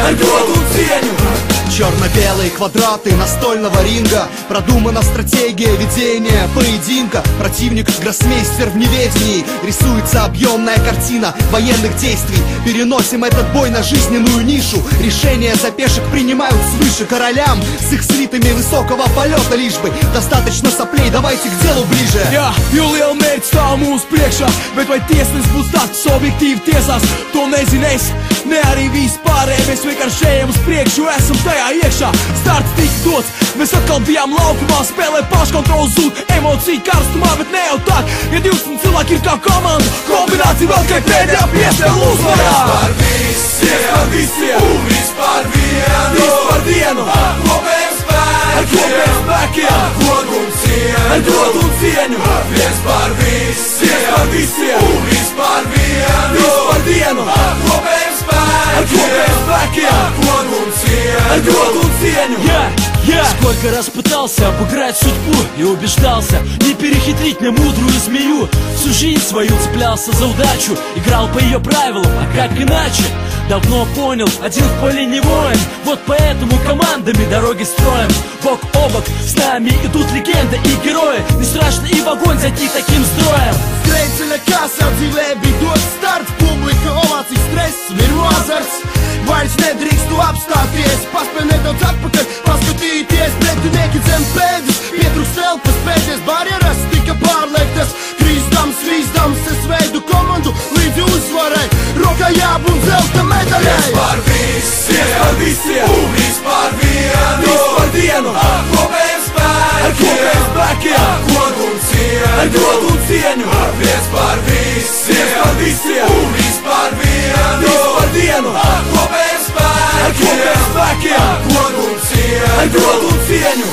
ar godu un cieņu. Черно-белые квадраты настольного ринга, продумана стратегия ведения поединка. Противник гроссмейстер в неведении, рисуется объемная картина военных действий. Переносим этот бой на жизненную нишу, решения за пешек принимают свыше. Королям с их свитами высокого полета лишь бы достаточно соплей, давайте к делу ближе. Jā, jo liela mērķa stāv mūsu priekšā, bet vai tiesnes būs tāds objektīvi tiesās, to nezinu es, ne arī vispārēji. Mēs vienkārši ejam uz priekšu, jo esam tajā iekšā. Starts tika dots, mēs atkal bijām laukumā, spēlē paškontrols zūd, emocija karstumā, bet ne jau tā. Ja 20 cilvēki ir kā komanda, kombinācija vēl kā pēdējā piespēle uzvarā. Par visiem, par visiem, un vispār vienu, vispār vienu, ar kopējiem ar kopējiem spēkiem, ar godu un cieņu, ar godu un cieņu. viens par Par visiem, un vispār vienu, vispār vienu, ar kopējiem ar kopējiem spēkiem, ar godu un cieņu, ar godu un cieņu. Сколько раз пытался обыграть судьбу и убеждался не перехитрить мне мудрую змею. Всю жизнь свою цеплялся за удачу, играл по ее правилам, а как иначе? Давно понял, один в поле не воин, вот поэтому командами дороги строим. Бок о бок с нами идут легенды и герои, не страшно и в огонь зайти таким строем. Streiceļa kasā dzīvē bija dots starts, publika ovācijas stress un ir azarts. Vairs nedrīkstu apstāties, paspēj nedaudz atpakaļ, paskatīties pretinieki zem pēdas. Pietrūkst elpas, pēdējās barjeras tika pārliektas. Krīzdams, es veidu komandu līdzi uzvarai, rokā jābūt zelta medaļai. viens par visiem, un vispār vienu, ar kopējiem spēkiem, ar godu un ar godu un cieņu. viens par visiem, un vispār vienu, ar kopējiem spēkiem, ar godu un ar godu un cieņu.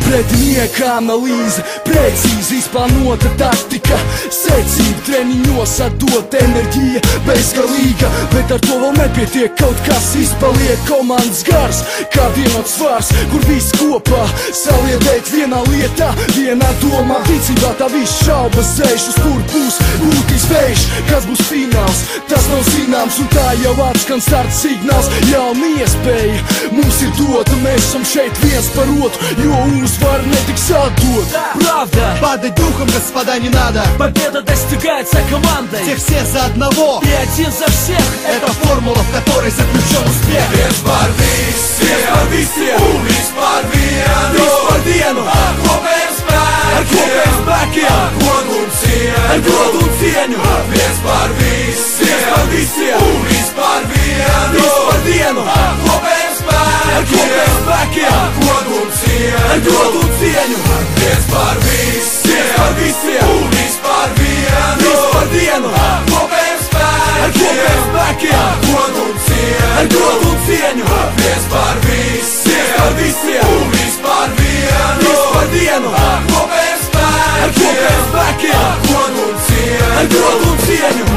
Pretinieka analīze, precīzi izplānota taktika, secība treniņos atdot enerģija bezgalīga, bet ar to vēl nepietiek, kaut kas izpaliek komandas gars, kā vienots svars, kur viss kopā saliedēt vienā lietā, vienā domā. Ticībā tā viss šaubas zēš, uz kur būs būtīs vējš, kas būs fināls, tas nav zināms, un tā jau atskan starta signāls. Jauna iespēja mums ir dota, mēs esam šeit viens par otru, jo uzvar netiks atdot. Правда, падать духом, господа, не надо. Победа достигается командой, Все за одного, и один за всех. это формула, в которой заключен успех. viens par visiem, un vispār vienu, ar kopējiem kopējiem spēkiem, ar godu un ar cieņu, godu un cieņu. viens par visiem, un vispār vienu, ar kopējiem ar kopējiem spēkiem, ar godu un ar cieņu, godu un cieņu. viens par visiem, un vispār vienu, ar kopējiem ar kopējiem spēkiem, ar godu un ar cieņu, godu un cieņu. viens par visiem, un vispār vienu, ar kopējiem ar kopējiem spēkiem, ar godu un ar cieņu. godu un cieņu.